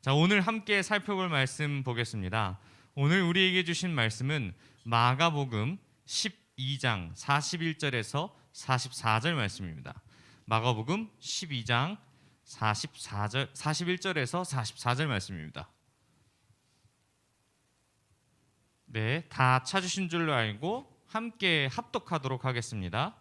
자, 오늘 함께 살펴볼 말씀 보겠습니다. 오늘 우리에게 주신 말씀은 마가복음 12장 41절에서 44절 말씀입니다. 마가복음 12장 41절에서 44절 말씀입니다. 네, 다 찾으신 줄로 알고 함께 합독하도록 하겠습니다.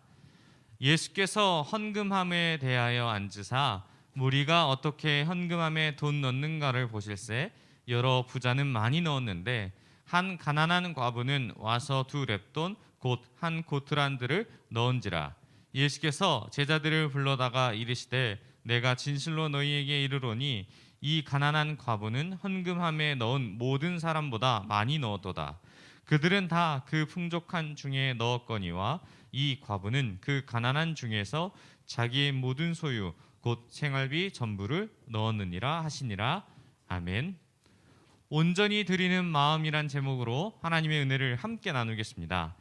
예수께서 헌금함에 대하여 앉으사 무리가 어떻게 헌금함에 돈 넣는가를 보실세 여러 부자는 많이 넣었는데 한 가난한 과부는 와서 두 렙돈 곧 한 고트란드를 넣은지라. 예수께서 제자들을 불러다가 이르시되 내가 진실로 너희에게 이르노니 이 가난한 과부는 헌금함에 넣은 모든 사람보다 많이 넣었도다. 그들은 다 그 풍족한 중에 넣었거니와 이 과부는 그 가난한 중에서 자기의 모든 소유 곧 생활비 전부를 넣었느니라 하시니라. 아멘. 온전히 드리는 마음이란 제목으로 하나님의 은혜를 함께 나누겠습니다.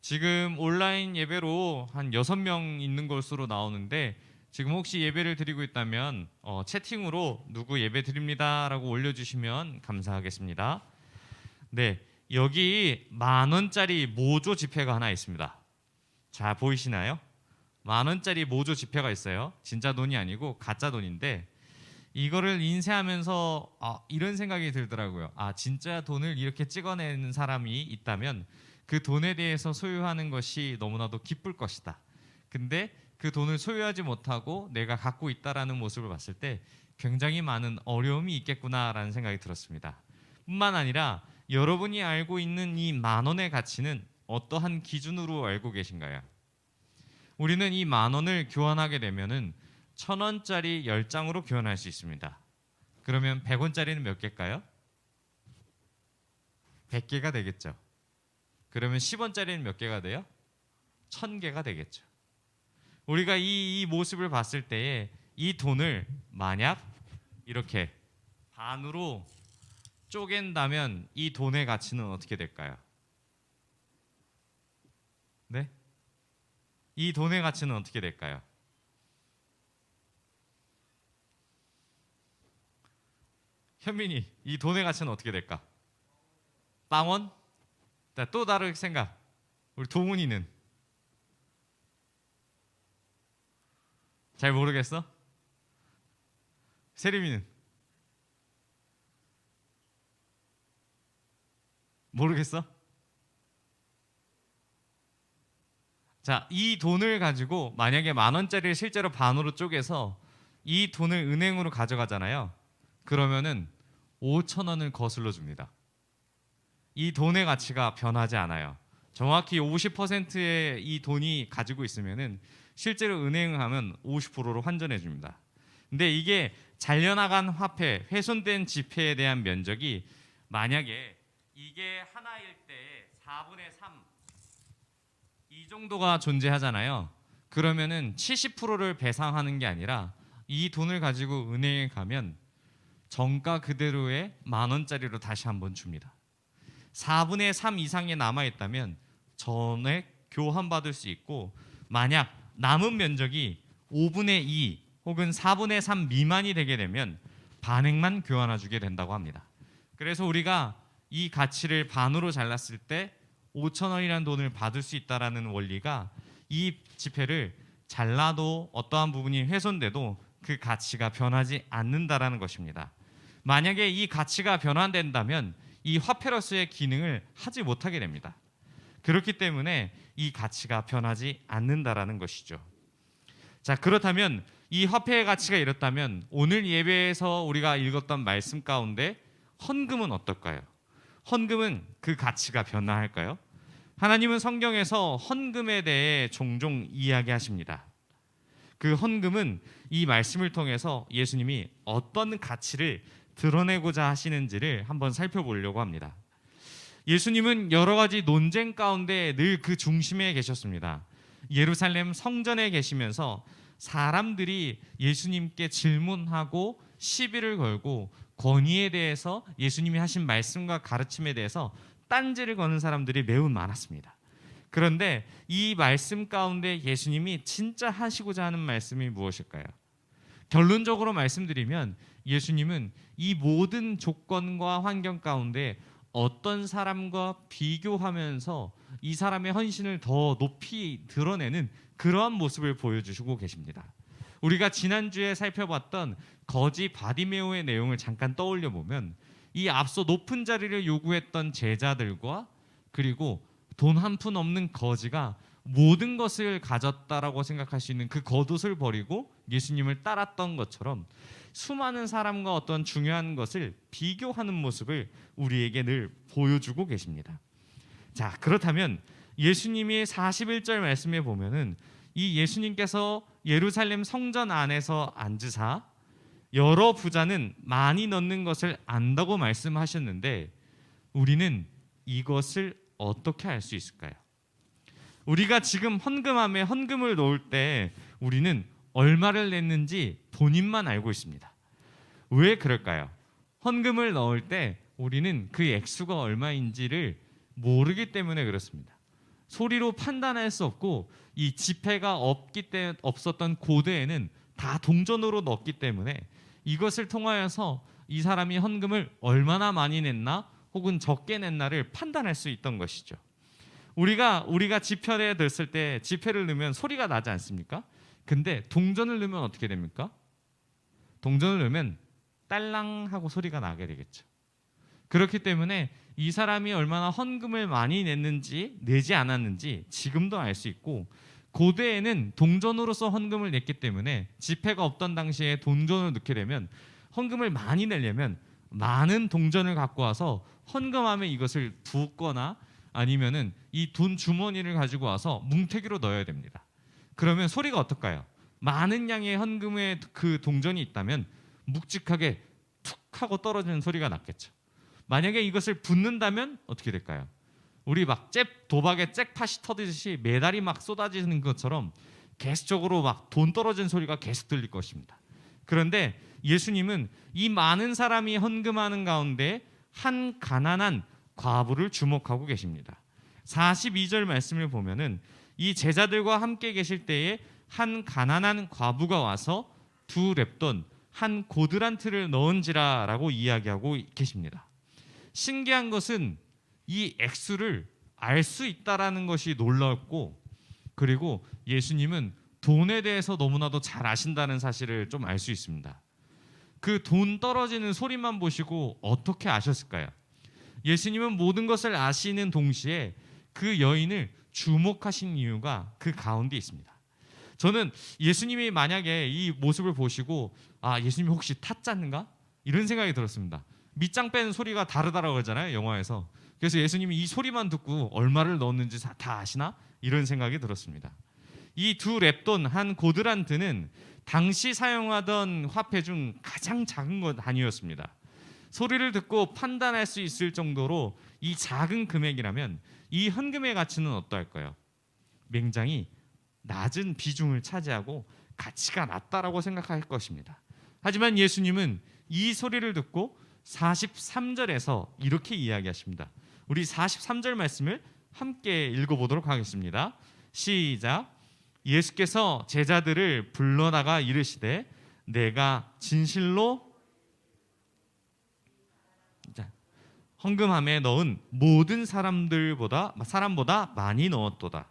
지금 온라인 예배로 한 6명 있는 것으로 나오는데 지금 혹시 예배를 드리고 있다면 채팅으로 누구 예배 드립니다 라고 올려주시면 감사하겠습니다. 네, 여기 10,000원짜리 모조 지폐가 하나 있습니다. 자, 보이시나요? 10,000원짜리 모조 지폐가 있어요. 진짜 돈이 아니고 가짜 돈인데 이거를 인쇄하면서 이런 생각이 들더라고요. 진짜 돈을 이렇게 찍어내는 사람이 있다면 그 돈에 대해서 소유하는 것이 너무나도 기쁠 것이다. 근데 그 돈을 소유하지 못하고 내가 갖고 있다라는 모습을 봤을 때 굉장히 많은 어려움이 있겠구나라는 생각이 들었습니다. 뿐만 아니라 여러분이 알고 있는 이 10,000원의 가치는 어떠한 기준으로 알고 계신가요? 우리는 이 10,000원을 교환하게 되면은 1,000원짜리 10장으로 교환할 수 있습니다. 그러면 100원짜리는 몇 개일까요? 100개가 되겠죠. 그러면 10원짜리는 몇 개가 돼요? 1,000개가 되겠죠. 우리가 이 모습을 봤을 때에 이 돈을 만약 이렇게 반으로 쪼갠다면 이 돈의 가치는 어떻게 될까요? 네? 이 돈의 가치는 어떻게 될까요? 현민이, 이 돈의 가치는 어떻게 될까? 빵원? 자, 또 다른 생각. 우리 동훈이는? 잘 모르겠어? 세림이는? 모르겠어? 자, 이 돈을 가지고 만약에 10,000원짜리를 실제로 반으로 쪼개서 이 돈을 은행으로 가져가잖아요. 그러면은 5,000원을 거슬러 줍니다. 이 돈의 가치가 변하지 않아요. 정확히 50%의 이 돈이 가지고 있으면은 실제로 은행을 하면 50%로 환전해 줍니다. 근데 이게 잘려나간 화폐, 훼손된 지폐에 대한 면적이 만약에 이게 하나일 때 4분의 3 이 정도가 존재하잖아요. 그러면은 70%를 배상하는 게 아니라 이 돈을 가지고 은행에 가면 정가 그대로의 10,000원짜리로 다시 한번 줍니다. 4분의 3 이상이 남아있다면 전액 교환받을 수 있고 만약 남은 면적이 5분의 2 혹은 4분의 3 미만이 되게 되면 반액만 교환해주게 된다고 합니다. 그래서 우리가 이 가치를 반으로 잘랐을 때 5,000원이라는 돈을 받을 수 있다는 원리가 이 지폐를 잘라도 어떠한 부분이 훼손돼도 그 가치가 변하지 않는다라는 것입니다. 만약에 이 가치가 변환된다면 이 화폐로서의 기능을 하지 못하게 됩니다. 그렇기 때문에 이 가치가 변하지 않는다라는 것이죠. 자, 그렇다면 이 화폐의 가치가 이렇다면 오늘 예배에서 우리가 읽었던 말씀 가운데 헌금은 어떨까요? 헌금은 그 가치가 변화할까요? 하나님은 성경에서 헌금에 대해 종종 이야기하십니다. 그 헌금은 이 말씀을 통해서 예수님이 어떤 가치를 드러내고자 하시는지를 한번 살펴보려고 합니다. 예수님은 여러 가지 논쟁 가운데 늘 그 중심에 계셨습니다. 예루살렘 성전에 계시면서 사람들이 예수님께 질문하고 시비를 걸고 권위에 대해서 예수님이 하신 말씀과 가르침에 대해서 딴지를 거는 사람들이 매우 많았습니다. 그런데 이 말씀 가운데 예수님이 진짜 하시고자 하는 말씀이 무엇일까요? 결론적으로 말씀드리면 예수님은 이 모든 조건과 환경 가운데 어떤 사람과 비교하면서 이 사람의 헌신을 더 높이 드러내는 그러한 모습을 보여주시고 계십니다. 우리가 지난주에 살펴봤던 거지 바디메오의 내용을 잠깐 떠올려 보면 이 앞서 높은 자리를 요구했던 제자들과 그리고 돈 한 푼 없는 거지가 모든 것을 가졌다라고 생각할 수 있는 그 겉옷을 버리고 예수님을 따랐던 것처럼 수많은 사람과 어떤 중요한 것을 비교하는 모습을 우리에게 늘 보여주고 계십니다. 자, 그렇다면 예수님이 41절 말씀에 보면은 이 예수님께서 예루살렘 성전 안에서 앉으사 여러 부자는 많이 넣는 것을 안다고 말씀하셨는데 우리는 이것을 어떻게 알 수 있을까요? 우리가 지금 헌금함에 헌금을 넣을 때 우리는 얼마를 냈는지 본인만 알고 있습니다. 왜 그럴까요? 헌금을 넣을 때 우리는 그 액수가 얼마인지를 모르기 때문에 그렇습니다. 소리로 판단할 수 없고 이 지폐가 없었던 고대에는 다 동전으로 넣었기 때문에 이것을 통하여서 이 사람이 헌금을 얼마나 많이 냈나 혹은 적게 냈나를 판단할 수 있던 것이죠. 우리가 지폐에 넣었을 때 지폐를 넣으면 소리가 나지 않습니까? 근데 동전을 넣으면 어떻게 됩니까? 동전을 넣으면 딸랑 하고 소리가 나게 되겠죠. 그렇기 때문에 이 사람이 얼마나 헌금을 많이 냈는지 내지 않았는지 지금도 알 수 있고 고대에는 동전으로서 헌금을 냈기 때문에 지폐가 없던 당시에 동전을 넣게 되면 헌금을 많이 내려면 많은 동전을 갖고 와서 헌금함에 이것을 붓거나 아니면은 이 돈 주머니를 가지고 와서 뭉태기로 넣어야 됩니다. 그러면 소리가 어떨까요? 많은 양의 헌금에 그 동전이 있다면 묵직하게 툭 하고 떨어지는 소리가 났겠죠. 만약에 이것을 붓는다면 어떻게 될까요? 우리 막 도박에 잭팟이 터지듯이 메달이 막 쏟아지는 것처럼 계속적으로 막 돈 떨어지는 소리가 계속 들릴 것입니다. 그런데 예수님은 이 많은 사람이 헌금하는 가운데 한 가난한 과부를 주목하고 계십니다. 42절 말씀을 보면은 이 제자들과 함께 계실 때에 한 가난한 과부가 와서 2렙돈 한 고드란트를 넣은지라라고 이야기하고 계십니다. 신기한 것은 이 액수를 알 수 있다라는 것이 놀랍고 그리고 예수님은 돈에 대해서 너무나도 잘 아신다는 사실을 좀 알 수 있습니다. 그 돈 떨어지는 소리만 보시고 어떻게 아셨을까요? 예수님은 모든 것을 아시는 동시에 그 여인을 주목하신 이유가 그 가운데 있습니다. 저는 예수님이 만약에 이 모습을 보시고 예수님이 혹시 타짜인가? 이런 생각이 들었습니다. 밑장 빼는 소리가 다르다라고 하잖아요, 영화에서. 그래서 예수님이 이 소리만 듣고 얼마를 넣었는지 다 아시나? 이런 생각이 들었습니다. 이 2렙돈 한 고드란트는 당시 사용하던 화폐 중 가장 작은 것 단위였습니다. 소리를 듣고 판단할 수 있을 정도로 이 작은 금액이라면 이 헌금의 가치는 어떠할까요? 굉장히 낮은 비중을 차지하고 가치가 낮다라고 생각할 것입니다. 하지만 예수님은 이 소리를 듣고 43절에서 이렇게 이야기하십니다. 우리 43절 말씀을 함께 읽어보도록 하겠습니다. 시작. 예수께서 제자들을 불러다가 이르시되 내가 진실로 헌금함에 넣은 모든 사람보다 많이 넣었도다.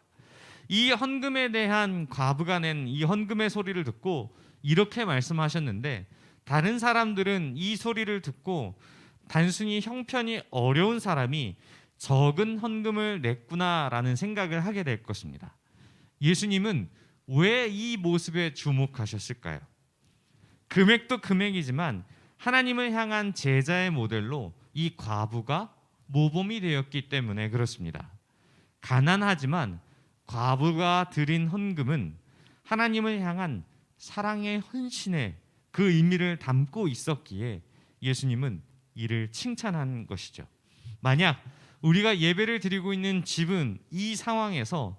이 헌금에 대한 과부가 낸 이 헌금의 소리를 듣고 이렇게 말씀하셨는데 다른 사람들은 이 소리를 듣고 단순히 형편이 어려운 사람이 적은 헌금을 냈구나라는 생각을 하게 될 것입니다. 예수님은 왜 이 모습에 주목하셨을까요? 금액도 금액이지만 하나님을 향한 제자의 모델로 이 과부가 모범이 되었기 때문에 그렇습니다. 가난하지만 과부가 드린 헌금은 하나님을 향한 사랑의 헌신의 그 의미를 담고 있었기에 예수님은 이를 칭찬한 것이죠. 만약 우리가 예배를 드리고 있는 집은 이 상황에서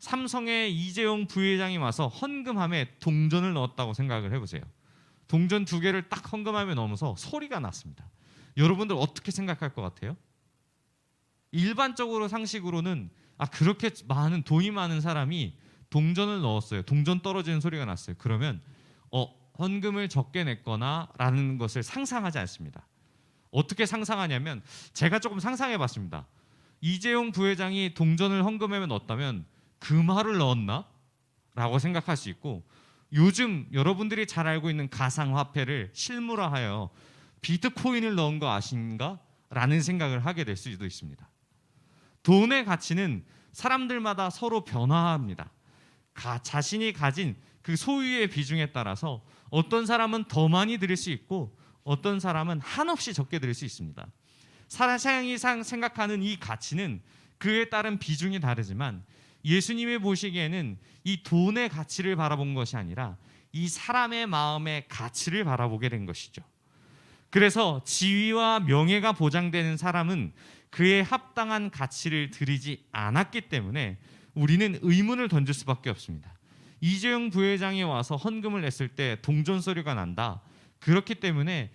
삼성의 이재용 부회장이 와서 헌금함에 동전을 넣었다고 생각을 해보세요. 동전 2개를 딱 헌금함에 넣으면서 소리가 났습니다. 여러분들 어떻게 생각할 것 같아요? 일반적으로 상식으로는 그렇게 돈이 많은 사람이 동전을 넣었어요. 동전 떨어지는 소리가 났어요. 그러면 헌금을 적게 냈거나라는 것을 상상하지 않습니다. 어떻게 상상하냐면 제가 조금 상상해 봤습니다. 이재용 부회장이 동전을 헌금에 넣었다면 금화를 넣었나? 라고 생각할 수 있고, 요즘 여러분들이 잘 알고 있는 가상화폐를 실물화하여 비트코인을 넣은 거 아신가? 라는 생각을 하게 될 수도 있습니다. 돈의 가치는 사람들마다 서로 변화합니다. 자신이 가진 그 소유의 비중에 따라서 어떤 사람은 더 많이 드릴 수 있고 어떤 사람은 한없이 적게 드릴 수 있습니다. 사람이 생각하는 이 가치는 그에 따른 비중이 다르지만 예수님이 보시기에는 이 돈의 가치를 바라본 것이 아니라 이 사람의 마음의 가치를 바라보게 된 것이죠. 그래서 지위와 명예가 보장되는 사람은 그에 합당한 가치를 드리지 않았기 때문에 우리는 의문을 던질 수밖에 없습니다. 이재용 부회장이 와서 헌금을 냈을 때 동전 소리가 난다. 그렇기 때문에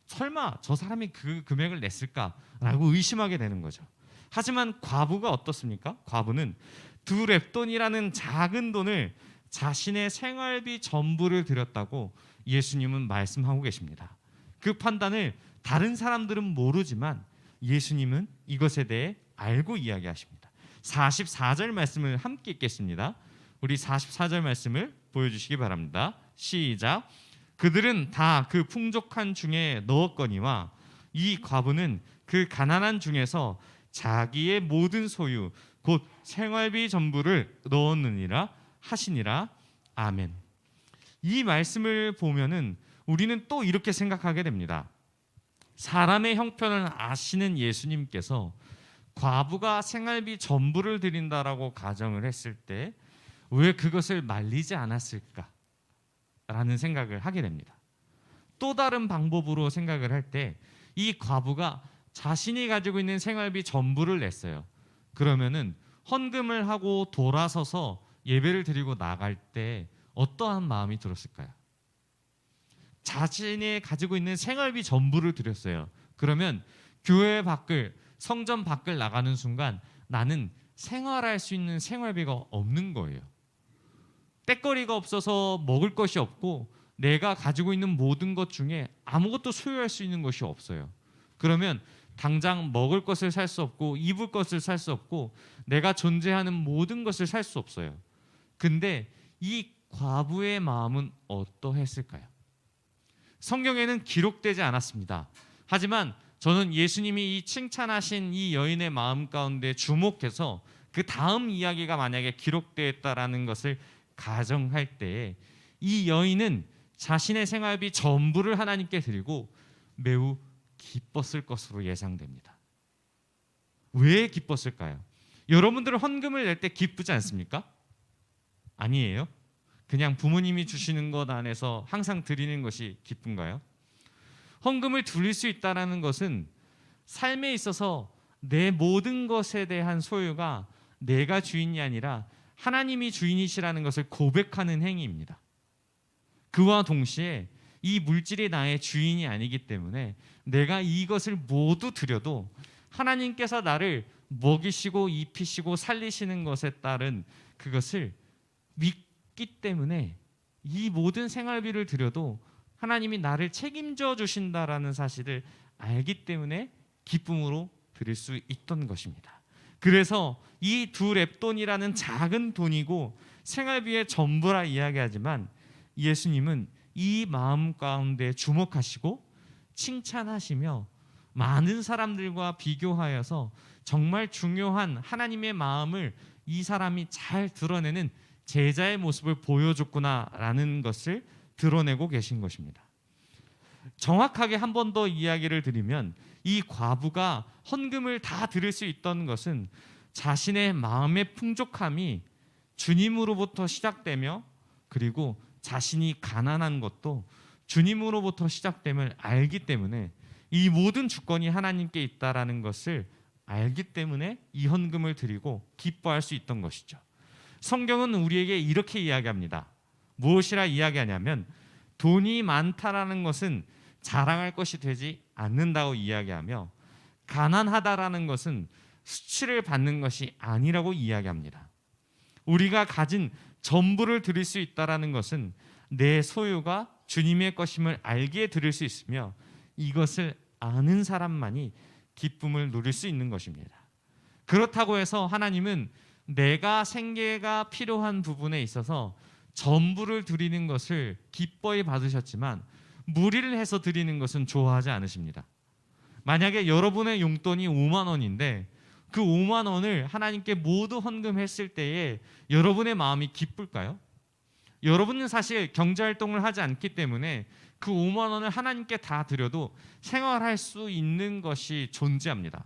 설마 저 사람이 그 금액을 냈을까라고 의심하게 되는 거죠. 하지만 과부가 어떻습니까? 과부는 2렙돈이라는 작은 돈을 자신의 생활비 전부를 드렸다고 예수님은 말씀하고 계십니다. 그 판단을 다른 사람들은 모르지만 예수님은 이것에 대해 알고 이야기하십니다. 44절 말씀을 함께 읽겠습니다. 우리 44절 말씀을 보여주시기 바랍니다. 시작. 그들은 다 그 풍족한 중에 넣었거니와 이 과부는 그 가난한 중에서 자기의 모든 소유 곧 생활비 전부를 넣었느니라 하시니라. 아멘. 이 말씀을 보면은 우리는 또 이렇게 생각하게 됩니다. 사람의 형편을 아시는 예수님께서 과부가 생활비 전부를 드린다라고 가정을 했을 때 왜 그것을 말리지 않았을까라는 생각을 하게 됩니다. 또 다른 방법으로 생각을 할 때 이 과부가 자신이 가지고 있는 생활비 전부를 냈어요. 그러면은 헌금을 하고 돌아서서 예배를 드리고 나갈 때 어떠한 마음이 들었을까요? 자신이 가지고 있는 생활비 전부를 드렸어요. 그러면 교회 밖을, 성전 밖을 나가는 순간 나는 생활할 수 있는 생활비가 없는 거예요. 떼거리가 없어서 먹을 것이 없고 내가 가지고 있는 모든 것 중에 아무것도 소유할 수 있는 것이 없어요. 그러면 당장 먹을 것을 살 수 없고 입을 것을 살 수 없고 내가 존재하는 모든 것을 살 수 없어요. 근데 이 과부의 마음은 어떠했을까요? 성경에는 기록되지 않았습니다. 하지만 저는 예수님이 이 칭찬하신 이 여인의 마음 가운데 주목해서 그 다음 이야기가 만약에 기록되었다라는 것을 가정할 때에 이 여인은 자신의 생활비 전부를 하나님께 드리고 매우 기뻤을 것으로 예상됩니다. 왜 기뻤을까요? 여러분들은 헌금을 낼 때 기쁘지 않습니까? 아니에요? 그냥 부모님이 주시는 것 안에서 항상 드리는 것이 기쁜가요? 헌금을 드릴 수 있다는 것은 삶에 있어서 내 모든 것에 대한 소유가 내가 주인이 아니라 하나님이 주인이시라는 것을 고백하는 행위입니다. 그와 동시에 이 물질이 나의 주인이 아니기 때문에 내가 이것을 모두 드려도 하나님께서 나를 먹이시고 입히시고 살리시는 것에 따른 그것을 믿기 때문에 이 모든 생활비를 드려도 하나님이 나를 책임져 주신다라는 사실을 알기 때문에 기쁨으로 드릴 수 있던 것입니다. 그래서 이 2렙돈이라는 작은 돈이고 생활비의 전부라 이야기하지만 예수님은 이 마음 가운데 주목하시고 칭찬하시며 많은 사람들과 비교하여서 정말 중요한 하나님의 마음을 이 사람이 잘 드러내는 제자의 모습을 보여줬구나라는 것을 드러내고 계신 것입니다. 정확하게 한 번 더 이야기를 드리면 이 과부가 헌금을 다 드릴 수 있던 것은 자신의 마음의 풍족함이 주님으로부터 시작되며 그리고 자신이 가난한 것도 주님으로부터 시작됨을 알기 때문에 이 모든 주권이 하나님께 있다라는 것을 알기 때문에 이 헌금을 드리고 기뻐할 수 있던 것이죠. 성경은 우리에게 이렇게 이야기합니다. 무엇이라 이야기하냐면 돈이 많다라는 것은 자랑할 것이 되지 않는다고 이야기하며 가난하다라는 것은 수치를 받는 것이 아니라고 이야기합니다. 우리가 가진 전부를 드릴 수 있다라는 것은 내 소유가 주님의 것임을 알기에 드릴 수 있으며 이것을 아는 사람만이 기쁨을 누릴 수 있는 것입니다. 그렇다고 해서 하나님은 내가 생계가 필요한 부분에 있어서 전부를 드리는 것을 기뻐히 받으셨지만 무리를 해서 드리는 것은 좋아하지 않으십니다. 만약에 여러분의 용돈이 5만 원인데 그 5만 원을 하나님께 모두 헌금했을 때에 여러분의 마음이 기쁠까요? 여러분은 사실 경제활동을 하지 않기 때문에 그 5만 원을 하나님께 다 드려도 생활할 수 있는 것이 존재합니다.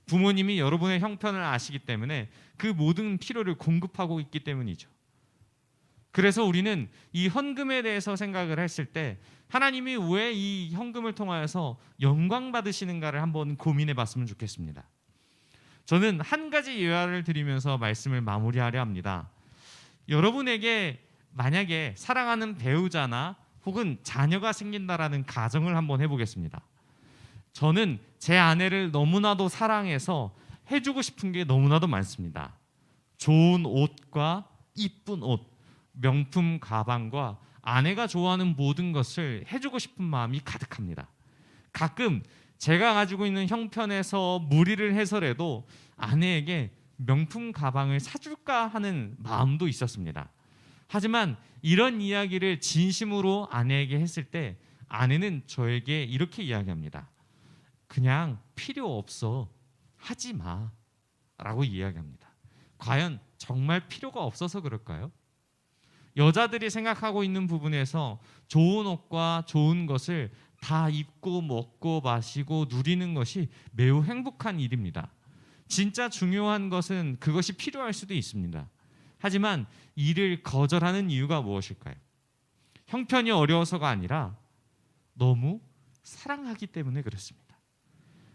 부모님이 여러분의 형편을 아시기 때문에 그 모든 필요를 공급하고 있기 때문이죠. 그래서 우리는 이 헌금에 대해서 생각을 했을 때 하나님이 왜 이 헌금을 통하여서 영광 받으시는가를 한번 고민해 봤으면 좋겠습니다. 저는 한 가지 예화를 드리면서 말씀을 마무리하려 합니다. 여러분에게 만약에 사랑하는 배우자나 혹은 자녀가 생긴다라는 가정을 한번 해보겠습니다. 저는 제 아내를 너무나도 사랑해서 해주고 싶은 게 너무나도 많습니다. 좋은 옷과 이쁜 옷, 명품 가방과 아내가 좋아하는 모든 것을 해주고 싶은 마음이 가득합니다. 가끔 제가 가지고 있는 형편에서 무리를 해서라도 아내에게 명품 가방을 사줄까 하는 마음도 있었습니다. 하지만 이런 이야기를 진심으로 아내에게 했을 때 아내는 저에게 이렇게 이야기합니다. 그냥 필요 없어, 하지 마 라고 이야기합니다. 과연 정말 필요가 없어서 그럴까요? 여자들이 생각하고 있는 부분에서 좋은 옷과 좋은 것을 다 입고 먹고 마시고 누리는 것이 매우 행복한 일입니다. 진짜 중요한 것은 그것이 필요할 수도 있습니다. 하지만 이를 거절하는 이유가 무엇일까요? 형편이 어려워서가 아니라 너무 사랑하기 때문에 그렇습니다.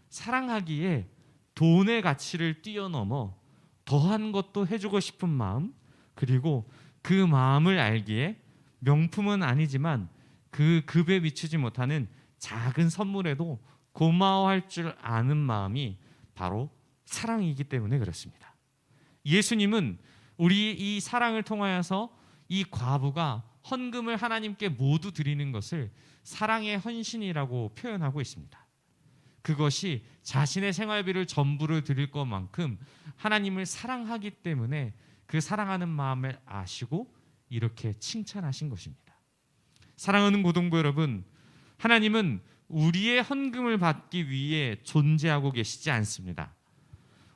사랑하기에 돈의 가치를 뛰어넘어 더한 것도 해주고 싶은 마음, 그리고 그 마음을 알기에 명품은 아니지만 그 급에 미치지 못하는 작은 선물에도 고마워할 줄 아는 마음이 바로 사랑이기 때문에 그렇습니다. 예수님은 우리 이 사랑을 통하여서 이 과부가 헌금을 하나님께 모두 드리는 것을 사랑의 헌신이라고 표현하고 있습니다. 그것이 자신의 생활비를 전부를 드릴 것만큼 하나님을 사랑하기 때문에 그 사랑하는 마음을 아시고 이렇게 칭찬하신 것입니다. 사랑하는 고등부 여러분, 하나님은 우리의 헌금을 받기 위해 존재하고 계시지 않습니다.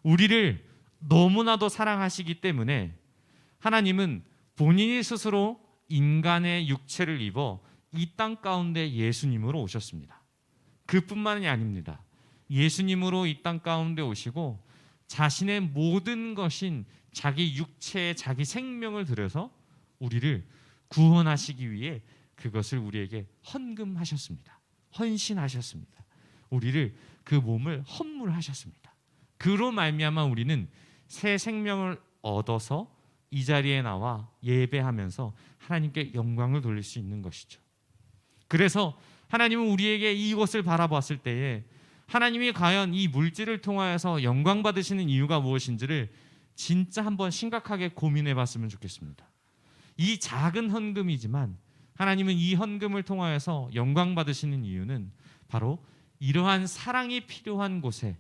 우리를 너무나도 사랑하시기 때문에 하나님은 본인이 스스로 인간의 육체를 입어 이 땅 가운데 예수님으로 오셨습니다. 그뿐만이 아닙니다. 예수님으로 이 땅 가운데 오시고 자신의 모든 것인 자기 육체에 자기 생명을 들여서 우리를 구원하시기 위해 그것을 우리에게 헌금하셨습니다. 헌신하셨습니다. 우리를 그 몸을 헌물하셨습니다. 그로 말미암아 우리는 새 생명을 얻어서 이 자리에 나와 예배하면서 하나님께 영광을 돌릴 수 있는 것이죠. 그래서 하나님은 우리에게 이것을 바라봤을 때에 하나님이 과연 이 물질을 통하여서 영광 받으시는 이유가 무엇인지를 진짜 한번 심각하게 고민해 봤으면 좋겠습니다. 이 작은 헌금이지만 하나님은 이 헌금을 통하여서 영광 받으시는 이유는 바로 이러한 사랑이 필요한 곳에,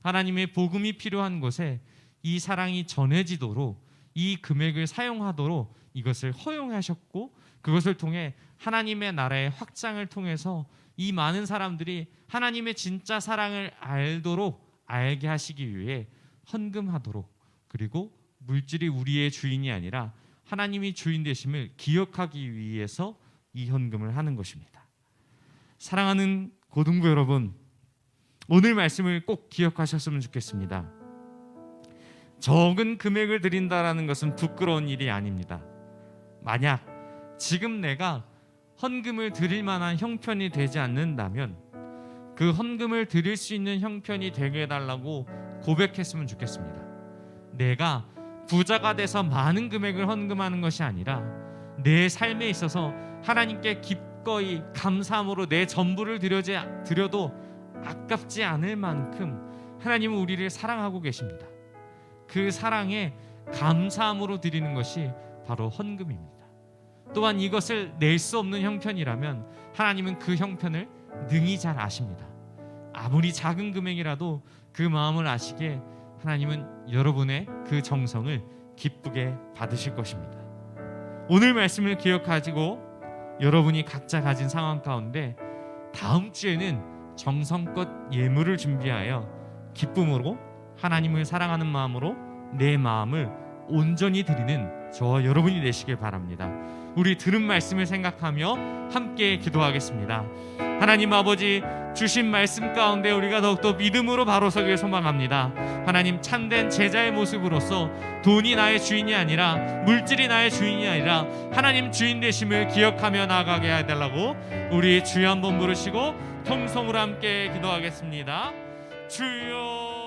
하나님의 복음이 필요한 곳에 이 사랑이 전해지도록 이 금액을 사용하도록 이것을 허용하셨고, 그것을 통해 하나님의 나라의 확장을 통해서 이 많은 사람들이 하나님의 진짜 사랑을 알게 하시기 위해 헌금하도록, 그리고 물질이 우리의 주인이 아니라 하나님이 주인 되심을 기억하기 위해서 이 헌금을 하는 것입니다. 사랑하는 고등부 여러분, 오늘 말씀을 꼭 기억하셨으면 좋겠습니다. 적은 금액을 드린다라는 것은 부끄러운 일이 아닙니다. 만약 지금 내가 헌금을 드릴 만한 형편이 되지 않는다면 그 헌금을 드릴 수 있는 형편이 되게 해달라고 고백했으면 좋겠습니다. 내가 부자가 돼서 많은 금액을 헌금하는 것이 아니라 내 삶에 있어서 하나님께 기꺼이 감사함으로 내 전부를 드려도 아깝지 않을 만큼 하나님은 우리를 사랑하고 계십니다. 그 사랑에 감사함으로 드리는 것이 바로 헌금입니다. 또한 이것을 낼 수 없는 형편이라면 하나님은 그 형편을 능히 잘 아십니다. 아무리 작은 금액이라도 그 마음을 아시기에 하나님은 여러분의 그 정성을 기쁘게 받으실 것입니다. 오늘 말씀을 기억하시고 여러분이 각자 가진 상황 가운데 다음 주에는 정성껏 예물을 준비하여 기쁨으로 하나님을 사랑하는 마음으로 내 마음을 온전히 드리는 저와 여러분이 되시길 바랍니다. 우리 들은 말씀을 생각하며 함께 기도하겠습니다. 하나님 아버지, 주신 말씀 가운데 우리가 더욱더 믿음으로 바로 서길 소망합니다. 하나님, 참된 제자의 모습으로서 돈이 나의 주인이 아니라, 물질이 나의 주인이 아니라 하나님 주인 되심을 기억하며 나아가게 해달라고 우리 주여 한번 부르시고 통성으로 함께 기도하겠습니다. 주여.